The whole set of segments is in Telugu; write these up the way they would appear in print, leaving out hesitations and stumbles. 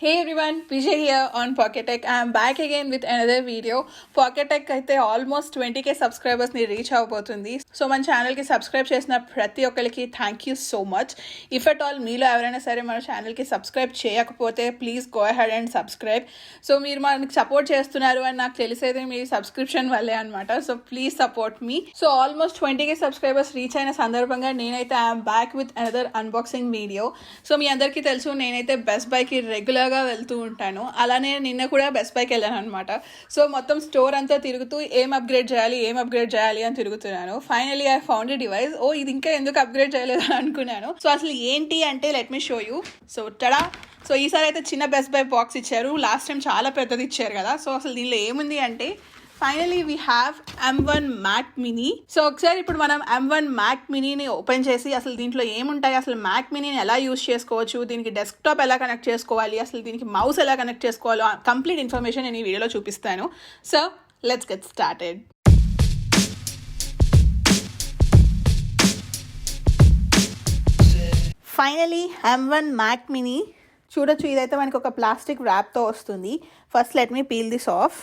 Hey everyone, Vijay here on Pocket Tech. I am back again with another video. Pocket Tech అయితే ఆల్మోస్ట్ 20k సబ్స్క్రైబర్స్ని రీచ్ అవబోతుంది. సో మన ఛానల్కి సబ్స్క్రైబ్ చేసిన ప్రతి ఒక్కరికి thank you so much. If at all మీలో ఎవరైనా సరే మన ఛానల్కి సబ్స్క్రైబ్ చేయకపోతే please go ahead and subscribe. So మీరు మనకి సపోర్ట్ చేస్తున్నారు అని నాకు తెలిసేది మీ సబ్స్క్రిప్షన్ వల్లే అనమాట. So please support me. So almost 20k subscribers reach అయిన సందర్భంగా నేనైతే I'm back with another unboxing video. So మీ అందరికీ తెలుసు నేనైతే బెస్ట్ బైకి రెగ్యులర్ వెళ్తూ ఉంటాను. అలానే నిన్న కూడా బెస్ట్ బైకి వెళ్ళాను అనమాట. సో మొత్తం స్టోర్ అంతా తిరుగుతూ ఏం అప్గ్రేడ్ చేయాలి అని తిరుగుతున్నాను. Finally I found a device. ఇది ఇంకా ఎందుకు అప్గ్రేడ్ చేయలేదు అని అనుకున్నాను. సో అసలు ఏంటి అంటే let me show you. So ta-da. So ఈసారి అయితే చిన్న బెస్ట్ బై బాక్స్ ఇచ్చారు. లాస్ట్ టైం చాలా పెద్దది ఇచ్చారు కదా. సో అసలు దీనిలో ఏముంది అంటే finally we have M1 Mac Mini. So ఒకసారి ఇప్పుడు మనం M1 Mac Miniని ఓపెన్ చేసి అసలు దీంట్లో ఏముంటాయి, అసలు Mac Miniని ఎలా యూజ్ చేసుకోవచ్చు, దీనికి డెస్క్టాప్ ఎలా కనెక్ట్ చేసుకోవాలి, అసలు దీనికి మౌస్ ఎలా కనెక్ట్ చేసుకోవాలో కంప్లీట్ ఇన్ఫర్మేషన్ నేను ఈ వీడియోలో చూపిస్తాను. So let's get started. Finally M1 Mac Mini చూడొచ్చు. ఇదైతే మనకి ఒక ప్లాస్టిక్ ర్యాప్తో వస్తుంది. First let me peel this of.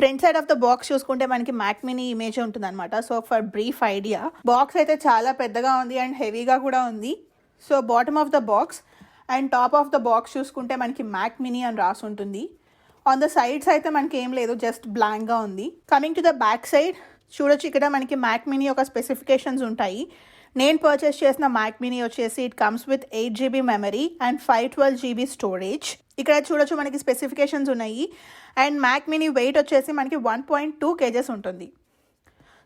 Front side of the box చూసుకుంటే మనకి మ్యాక్ మినీ ఇమేజ్ ఉంటుంది అనమాట. So for brief idea, box అయితే చాలా పెద్దగా ఉంది అండ్ హెవీగా కూడా ఉంది. So bottom of the box and top of the box చూసుకుంటే మనకి మ్యాక్ మినీ అని రాసి ఉంటుంది. ఆన్ ద సైడ్స్ అయితే మనకి ఏం లేదు, జస్ట్ బ్లాంక్గా ఉంది. Coming to the back side చూడొచ్చు, ఇక్కడ మనకి మ్యాక్ మినీ యొక్క స్పెసిఫికేషన్స్ ఉంటాయి. నేను పర్చేస్ చేసిన మ్యాక్ మినీ వచ్చేసి it comes with 8GB memory and 512GB storage. ఇక్కడ చూడొచ్చు మనకి స్పెసిఫికేషన్స్ ఉన్నాయి. అండ్ మ్యాక్ మినీ వెయిట్ వచ్చేసి మనకి 1.2 kgs ఉంటుంది.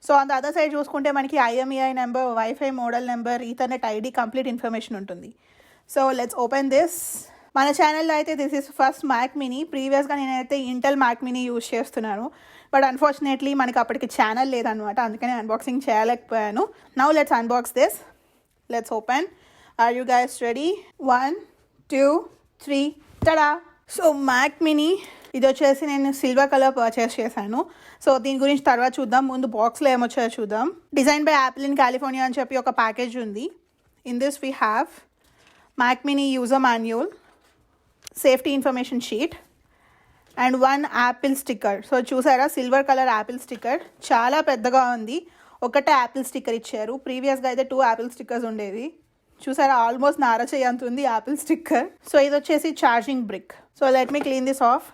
So on the other side చూసుకుంటే మనకి IMEI number, WiFi model number, ethernet ID complete information ఉంటుంది. So let's open this. మన ఛానల్లో అయితే this is first Mac mini. ప్రీవియస్గా నేనైతే ఇంటెల్ మ్యాక్ మినీ యూజ్ చేస్తున్నాను. బట్ అన్ఫార్చునేట్లీ మనకి అప్పటికి ఛానల్ లేదనమాట, అందుకని అన్బాక్సింగ్ చేయలేకపోయాను. Now let's unbox this. Let's open. Are you guys ready? 1 2 3 tada. So Mac mini ఇది వచ్చేసి నేను సిల్వర్ కలర్ పర్చేస్ చేశాను. సో దీని గురించి తర్వాత చూద్దాం. ముందు బాక్స్లో ఏమొచ్చాయో చూద్దాం. Design by Apple in California అని చెప్పి ఒక ప్యాకేజ్ ఉంది. In this we have Mac mini user manual, safety information sheet and 1 Apple sticker. So చూసారా, సిల్వర్ కలర్ యాపిల్ స్టిక్కర్ చాలా పెద్దగా ఉంది. ఒకటే యాపిల్ స్టిక్కర్ ఇచ్చారు. ప్రీవియస్గా అయితే 2 యాపిల్ స్టిక్కర్స్ ఉండేవి. చూసారా, ఆల్మోస్ట్ నారచేయి అంత ఉంది యాపిల్ స్టిక్కర్. సో ఇది వచ్చేసి charging brick. So let me clean this off.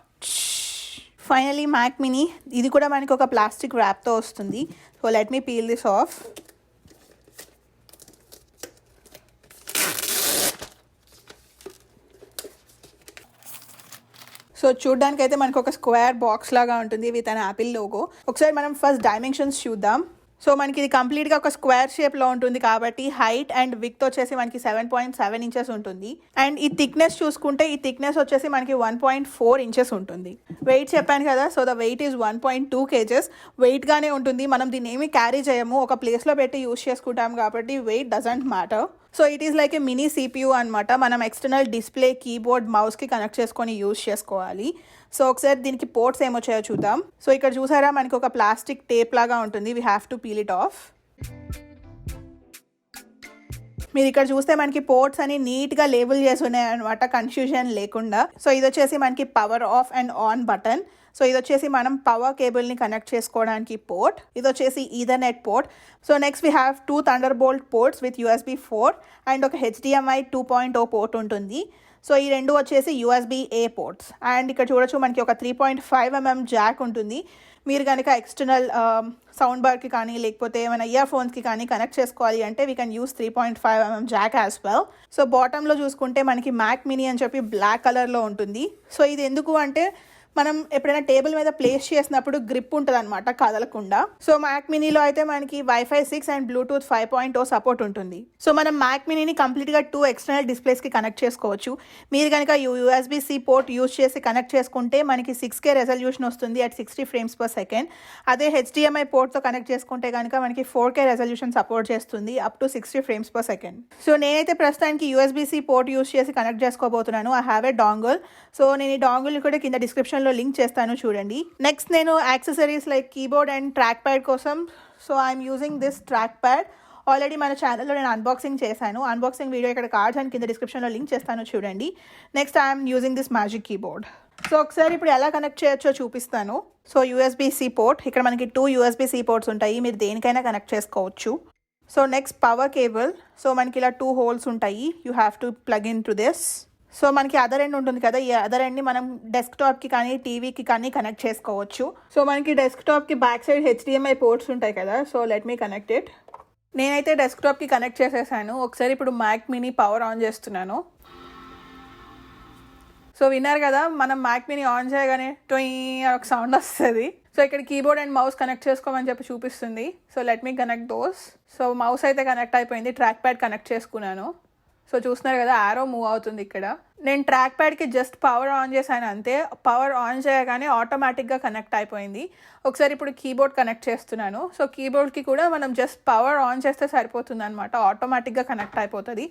Finally Mac mini ఇది కూడా మనకి ఒక ప్లాస్టిక్ ర్యాప్తో వస్తుంది. So let me peel this off. So చూడ్డానికి అయితే మనకు ఒక స్క్వేర్ బాక్స్ లాగా ఉంటుంది విత్ అన్ యాపిల్ లోగో. ఒకసారి మనం ఫస్ట్ డైమెన్షన్స్ చూద్దాం. సో మనకి ఇది కంప్లీట్గా ఒక స్క్వేర్ షేప్లో ఉంటుంది కాబట్టి హైట్ అండ్ విడ్త్ వచ్చేసి మనకి 7.7 ఇంచెస్ ఉంటుంది. అండ్ ఈ థిక్నెస్ చూసుకుంటే ఈ థిక్నెస్ వచ్చేసి మనకి 1.4 ఇంచెస్ ఉంటుంది. వెయిట్ చెప్పాను కదా, so the weight is 1.2 kgs. వెయిట్గానే ఉంటుంది. మనం దీన్ని ఏమీ క్యారీ చేయము, ఒక ప్లేస్లో పెట్టి యూజ్ చేసుకుంటాం కాబట్టి weight doesn't matter. So it is like a mini CPU అనమాట. మనం ఎక్స్టర్నల్ డిస్ప్లే, కీబోర్డ్, మౌస్కి కనెక్ట్ చేసుకొని యూజ్ చేసుకోవాలి. సో ఒకసారి దీనికి పోర్ట్స్ ఏమొచ్చాయో చూద్దాం. సో ఇక్కడ చూసారా మనకి ఒక ప్లాస్టిక్ టేప్ లాగా ఉంటుంది. We have to peel it of. మీరు ఇక్కడ చూస్తే మనకి పోర్ట్స్ అని నీట్గా లేబుల్ చేసి ఉన్నాయన్నమాట, కన్ఫ్యూజన్ లేకుండా. సో ఇది వచ్చేసి మనకి power of and on button. So ఇది వచ్చేసి మనం పవర్ కేబుల్ని కనెక్ట్ చేసుకోవడానికి పోర్ట్. ఇది వచ్చేసి Ethernet port. So next we have 2 thunderbolt ports with USB 4 and ఒక HDMI 2.0 పోర్ట్ ఉంటుంది. సో ఈ రెండు వచ్చేసి USB-A పోర్ట్స్. అండ్ ఇక్కడ చూడొచ్చు మనకి ఒక 3.5mm జాక్ ఉంటుంది. మీరు కనుక ఎక్స్టర్నల్ సౌండ్ బార్కి కానీ లేకపోతే ఏమైనా ఇయర్ ఫోన్స్కి కానీ కనెక్ట్ చేసుకోవాలి అంటే we can use 3.5mm jack as well. So బాటంలో చూసుకుంటే మనకి మ్యాక్ మినీ అని చెప్పి బ్లాక్ కలర్లో ఉంటుంది. సో ఇది ఎందుకు అంటే మనం ఎప్పుడైనా టేబుల్ మీద ప్లేస్ చేసినప్పుడు గ్రిప్ ఉంటుంది అనమాట, కదలకుండా. సో మ్యాక్ మినీలో అయితే మనకి వైఫై 6 అండ్ బ్లూటూత్ 5.0 సపోర్ట్ ఉంటుంది. సో మనం మ్యాక్ మినీని కంప్లీట్గా 2 ఎక్స్టర్నల్ డిస్ప్లేస్కి కనెక్ట్ చేసుకోవచ్చు. మీరు కనుక USB-C పోర్ట్ యూజ్ చేసి కనెక్ట్ చేసుకుంటే మనకి 6K రెజల్యూషన్ వస్తుంది అట్ 60 frames per second. అదే HDMI పోర్ట్తో కనెక్ట్ చేసుకుంటే కనుక మనకి 4K రెజల్యూషన్ సపోర్ట్ చేస్తుంది up to 60 frames per second. So నేనైతే ప్రస్తుతానికి USB-C పోర్ట్ యూజ్ చేసి కనెక్ట్ చేసుకోబోతున్నాను. I have a dongle. So నేను ఈ డాంగిల్ కూడా కింద డిస్క్రిప్షన్ లో లింక్ చేస్తాను చూడండి. నెక్స్ట్ నేను accessories like keyboard and track pad కోసం so I'm using this track pad. Already మన ఛానల్లో నేను అన్బాక్సింగ్ చేశాను. అన్బాక్సింగ్ వీడియో ఇక్కడ కార్డ్స్ అండ్ కింద డిస్క్రిప్షన్లో లింక్ చేస్తాను చూడండి. Next I'm using this magic keyboard. So ఒకసారి ఇప్పుడు ఎలా కనెక్ట్ చేయొచ్చో చూపిస్తాను. సో USB-C పోర్ట్, ఇక్కడ మనకి 2 USB-C పోర్ట్స్ ఉంటాయి, మీరు దేనికైనా కనెక్ట్ చేసుకోవచ్చు. So next power cable. So మనకి ఇలా 2 హోల్స్ ఉంటాయి, you have to plug in to this. So మనకి అదర్ ఎండ్ ఉంటుంది కదా, ఈ అదర్ ఎండ్ని మనం డెస్క్టాప్కి కానీ టీవీకి కానీ కనెక్ట్ చేసుకోవచ్చు. సో మనకి డెస్క్టాప్కి బ్యాక్ సైడ్ HDMI పోర్ట్స్ ఉంటాయి కదా, so let me connect it. నేనైతే డెస్క్టాప్కి కనెక్ట్ చేసేసాను. ఒకసారి ఇప్పుడు మ్యాక్ మినీ పవర్ ఆన్ చేస్తున్నాను. సో విన్నారు కదా, మనం మ్యాక్ మినీ ఆన్ చేయగానే టొయ్ ఒక సౌండ్ వస్తుంది. సో ఇక్కడ కీబోర్డ్ అండ్ మౌస్ కనెక్ట్ చేసుకోమని చెప్పి చూపిస్తుంది. So let me connect those. So mouse అయితే కనెక్ట్ అయిపోయింది, ట్రాక్ ప్యాడ్ కనెక్ట్ చేసుకున్నాను. సో చూస్తున్నారు కదా, ఆరో మూవ్ అవుతుంది ఇక్కడ. నేను ట్రాక్ ప్యాడ్కి జస్ట్ పవర్ ఆన్ చేశాను అంతే. పవర్ ఆన్ చేయగానే ఆటోమేటిక్గా కనెక్ట్ అయిపోయింది. ఒకసారి ఇప్పుడు కీబోర్డ్ కనెక్ట్ చేస్తున్నాను. సో కీబోర్డ్కి కూడా మనం జస్ట్ పవర్ ఆన్ చేస్తే సరిపోతుంది అనమాట, ఆటోమేటిక్గా కనెక్ట్ అయిపోతుంది.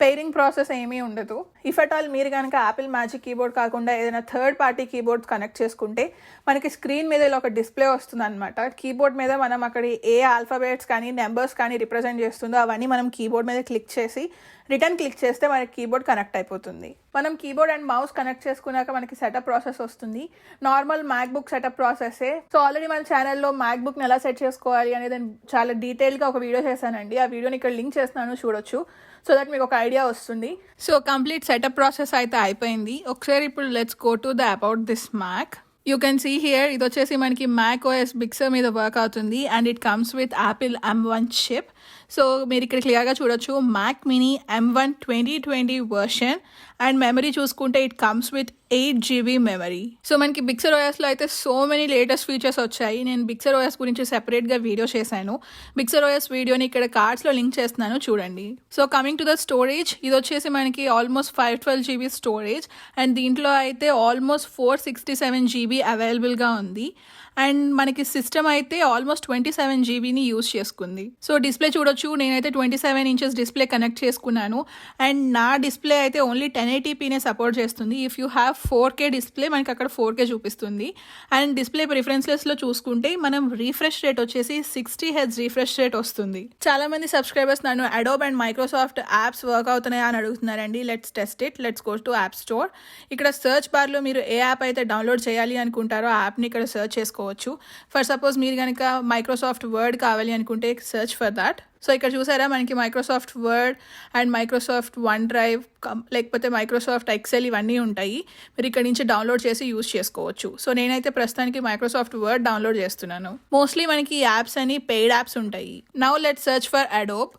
పెయిరింగ్ ప్రాసెస్ ఏమీ ఉండదు. ఇఫ్ అట్ ఆల్ మీరు కనుక యాపిల్ మ్యాజిక్ కీబోర్డ్ కాకుండా ఏదైనా థర్డ్ పార్టీ కీబోర్డ్ కనెక్ట్ చేసుకుంటే మనకి స్క్రీన్ మీద ఇలా ఒక డిస్ప్లే వస్తుంది అనమాట. కీబోర్డ్ మీద మనం అక్కడ ఏ ఆల్ఫాబెట్స్ కానీ నెంబర్స్ కానీ రిప్రజెంట్ చేస్తుందో అవన్నీ మనం కీబోర్డ్ మీద క్లిక్ చేసి రిటర్న్ క్లిక్ చేస్తే మనకి కీబోర్డ్ కనెక్ట్ అయిపోతుంది. మనం కీబోర్డ్ అండ్ మౌస్ కనెక్ట్ చేసుకున్నాక మనకి సెటప్ ప్రాసెస్ వస్తుంది, నార్మల్ మ్యాక్బుక్ సెటప్ ప్రాసెసే. సో ఆల్రెడీ మన ఛానల్లో మ్యాక్బుక్ని ఎలా సెట్ చేసుకోవాలి అనేది చాలా డీటెయిల్గా ఒక వీడియో చేశానండి. ఆ వీడియోని ఇక్కడ లింక్ చేస్తున్నాను, చూడొచ్చు. సో దట్ మీకు ఒక ఐడియా వస్తుంది. సో కంప్లీట్ సెటప్ ప్రాసెస్ అయితే అయిపోయింది. ఒకసారి ఇప్పుడు let's go to the about this Mac. You can see here, ఇది వచ్చేసి మనకి మ్యాక్ OS బిక్సర్ మీద వర్క్ అవుతుంది and it comes with Apple M1 chip. So మీరు ఇక్కడ క్లియర్గా చూడొచ్చు, Mac mini M1 2020 version and memory చూసుకుంటే it comes with 8GB memory. So మనకి బిక్సర్ OSలో అయితే సో మెనీ లేటెస్ట్ ఫీచర్స్ వచ్చాయి. నేను బిక్సర్ OS గురించి సెపరేట్గా వీడియో చేశాను. బిక్సర్ OS వీడియోని ఇక్కడ కార్డ్స్లో లింక్ చేస్తున్నాను చూడండి. So coming to the storage, ఇది వచ్చేసి మనకి ఆల్మోస్ట్ 512GB స్టోరేజ్ అండ్ దీంట్లో అయితే ఆల్మోస్ట్ 467GB అవైలబుల్గా ఉంది. అండ్ మనకి సిస్టమ్ అయితే ఆల్మోస్ట్ 27GBని యూజ్ చేసుకుంది. సో డిస్ప్లే చూడొచ్చు, నేనైతే 27 ఇంచెస్ డిస్ప్లే కనెక్ట్ చేసుకున్నాను అండ్ నా డిస్ప్లే అయితే ఓన్లీ 1080pనే సపోర్ట్ చేస్తుంది. If you have 4K display మనకి అక్కడ 4K చూపిస్తుంది. అండ్ డిస్ప్లే ప్రిఫరెన్సెస్లో చూసుకుంటే మనం రీఫ్రెష్ రేట్ వచ్చేసి 60Hz రీఫ్రెష్ రేట్ వస్తుంది. చాలా మంది సబ్స్క్రైబర్స్ నన్ను Adobe and Microsoft apps work అవుతున్నాయా అని అడుగుతున్నారండి. Let's test it. Let's go to app store. ఇక్కడ సర్చ్ బార్లో మీరు ఏ యాప్ అయితే డౌన్లోడ్ చేయాలి అనుకుంటారో ఆ యాప్ని ఇక్కడ సర్చ్ చేసుకోవచ్చు. ఫర్ సపోజ్ మీరు కనుక మైక్రోసాఫ్ట్ వర్డ్ కావాలి అనుకుంటే సర్చ్ ఫర్ దాట్. సో ఇక్కడ చూసారా, మనకి Microsoft word and Microsoft one drive లేకపోతే మైక్రోసాఫ్ట్ ఎక్సెల్ ఇవన్నీ ఉంటాయి. మీరు ఇక్కడ నుంచి డౌన్లోడ్ చేసి యూజ్ చేసుకోవచ్చు. సో నేనైతే ప్రస్తుతానికి మైక్రోసాఫ్ట్ వర్డ్ డౌన్లోడ్ చేస్తున్నాను. మోస్ట్లీ మనకి ఈ యాప్స్ అని పెయిడ్ యాప్స్ ఉంటాయి. Now let's search for Adobe.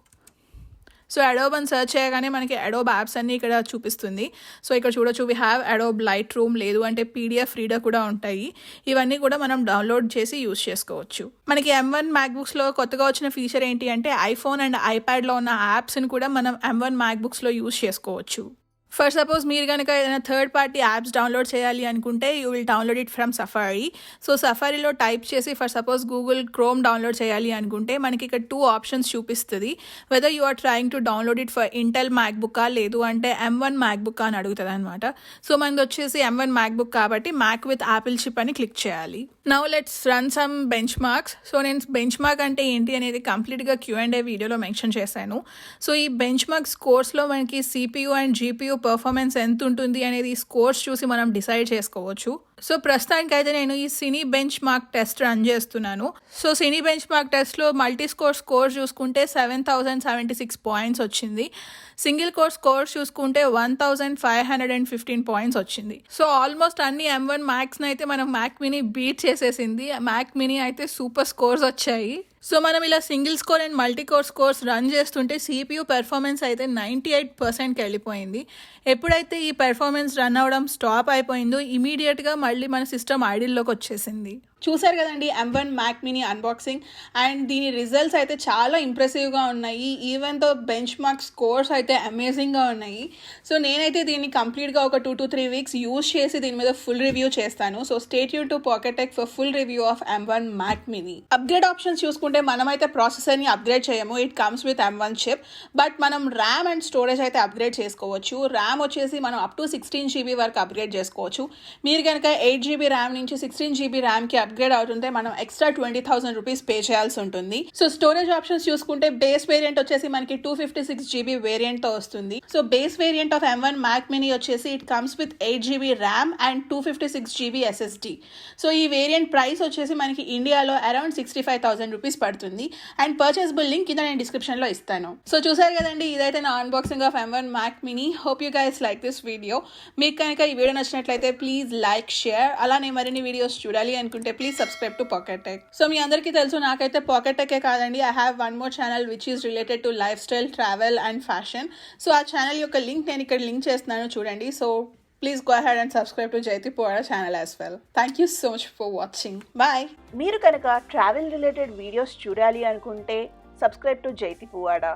So Adobe అని సర్చ్ చేయగానే మనకి అడోబ్ యాప్స్ అన్నీ ఇక్కడ చూపిస్తుంది. సో ఇక్కడ చూడొచ్చు, we have Adobe light room, లేదు అంటే PDF రీడర్ కూడా ఉంటాయి. ఇవన్నీ కూడా మనం డౌన్లోడ్ చేసి యూజ్ చేసుకోవచ్చు. మనకి M1 మ్యాక్బుక్స్లో కొత్తగా వచ్చిన ఫీచర్ ఏంటి అంటే ఐఫోన్ అండ్ ఐప్యాడ్లో ఉన్న యాప్స్ని కూడా మనం M1 మ్యాక్బుక్స్లో యూజ్ చేసుకోవచ్చు. ఫర్ సపోజ్ మీరు కనుక ఏదైనా థర్డ్ పార్టీ యాప్స్ డౌన్లోడ్ చేయాలి అనుకుంటే you will download it from Safari. So సఫారీలో టైప్ చేసి for suppose Google Chrome download చేయాలి అనుకుంటే మనకి ఇక్కడ 2 ఆప్షన్స్ చూపిస్తుంది. Whether you are trying to download it for Intel MacBook లేదు అంటే M1 మ్యాక్బుక్ అని అడుగుతుంది అనమాట. సో మనది వచ్చేసి M1 మ్యాక్బుక్ కాబట్టి మ్యాక్ విత్ యాపిల్ చిప్ అని క్లిక్ చేయాలి. Now let's run some bench marks. So నేను బెంచ్ మార్క్ అంటే ఏంటి అనేది కంప్లీట్గా Q&A వీడియోలో మెన్షన్ చేశాను. సో ఈ బెంచ్ మార్క్ స్కోర్స్లో మనకి CPU అండ్ GPU పర్ఫార్మెన్స్ ఎంత ఉంటుంది అనేది స్కోర్స్ చూసి మనం డిసైడ్ చేసుకోవచ్చు. సో ప్రస్తుతానికి అయితే నేను ఈ సినీ బెంచ్ మార్క్ టెస్ట్ రన్ చేస్తున్నాను. సో సినీ బెంచ్ మార్క్ టెస్ట్లో మల్టీ స్కోర్ చూసుకుంటే 7076 పాయింట్స్ వచ్చింది. సింగిల్ కోర్ స్కోర్స్ చూసుకుంటే 1515 పాయింట్స్ వచ్చింది. సో ఆల్మోస్ట్ అన్ని M1 మ్యాక్స్ని అయితే మనం మ్యాక్ మినీ బీట్ చేసేసింది. మ్యాక్ మినీ అయితే సూపర్ స్కోర్స్ వచ్చాయి. సో మనం ఇలా single score and multi core scores run చేస్తుంటే CPU పెర్ఫార్మెన్స్ అయితే 98%కి వెళ్ళిపోయింది. ఎప్పుడైతే ఈ పెర్ఫార్మెన్స్ రన్ అవ్వడం స్టాప్ అయిపోయిందో ఇమీడియట్గా మళ్ళీ మన సిస్టమ్ ఐడిల్లోకి వచ్చేసింది. చూసారు కదండి M1 Mac mini unboxing and దీని రిజల్ట్స్ అయితే చాలా ఇంప్రెసివ్గా ఉన్నాయి. Even though benchmark scores అయితే అమేజింగ్గా ఉన్నాయి. సో నేనైతే దీన్ని కంప్లీట్గా ఒక 2 to 3 వీక్స్ యూజ్ చేసి దీని మీద ఫుల్ రివ్యూ చేస్తాను. So stay tune to pocket tech for full review of M1 Mac mini. Upgrade options చూసుకుంటే మనమైతే ప్రాసెసర్ని అప్గ్రేడ్ చేయము, it comes with M1 chip. But మనం ర్యామ్ అండ్ స్టోరేజ్ అయితే అప్గ్రేడ్ చేసుకోవచ్చు. ర్యామ్ వచ్చేసి మనం అప్ టు 16GB వరకు అప్గ్రేడ్ చేసుకోవచ్చు. మీరు కనుక 8GB ర్యామ్ నుంచి 16GB ర్యామ్కి అప్గ్రేడ్ అవుతుంటే మనం ఎక్స్ట్రా 20,000 రూపీస్ పే చేయాల్సి ఉంటుంది. సో స్టోరేజ్ ఆప్షన్స్ చూసుకుంటే బేస్ వేరియంట్ వచ్చేసి మనకి 256 GB వేరియంట్ తో వస్తుంది. So base variant of M1 Mac Mini వచ్చేసి it comes with 8 GB RAM and 256 GB SSD. So ఈ వేరియంట్ ప్రైస్ వచ్చేసి మనకి ఇండియాలో అరౌండ్ 65,000 రూపీస్ పడుతుంది. అండ్ పర్చేసబుల్ లింక్ కింద నేను డిస్క్రిప్షన్ లో ఇస్తాను. సో చూసారు కదండి, ఇదైతే నా unboxing of M1 Mac Mini. Hope you guys like this video. మీకు కనుక ఈ వీడియో నచ్చినట్లయితే ప్లీజ్ లైక్, షేర్. అలానే మరిన్ని వీడియోస్ చూడాలి అనుకుంటే please subscribe to pocket Tech. So మీ అందరికీ తెలుసు, నాకైతే పాకెట్ టెకే కాదండి, I have one more channel which is related to lifestyle, travel and fashion. So ఆ ఛానల్ యొక్క లింక్ నేను ఇక్కడ లింక్ చేస్తున్నాను, చూడండి. So please go ahead and subscribe to Jaiti Puvada channel as well. Thank you so much for watching. Bye. మీరు కనుక ట్రావెల్ రిలేటెడ్ వీడియోస్ చూడాలి అనుకుంటే సబ్స్క్రైబ్ టు జైతి పువాడా.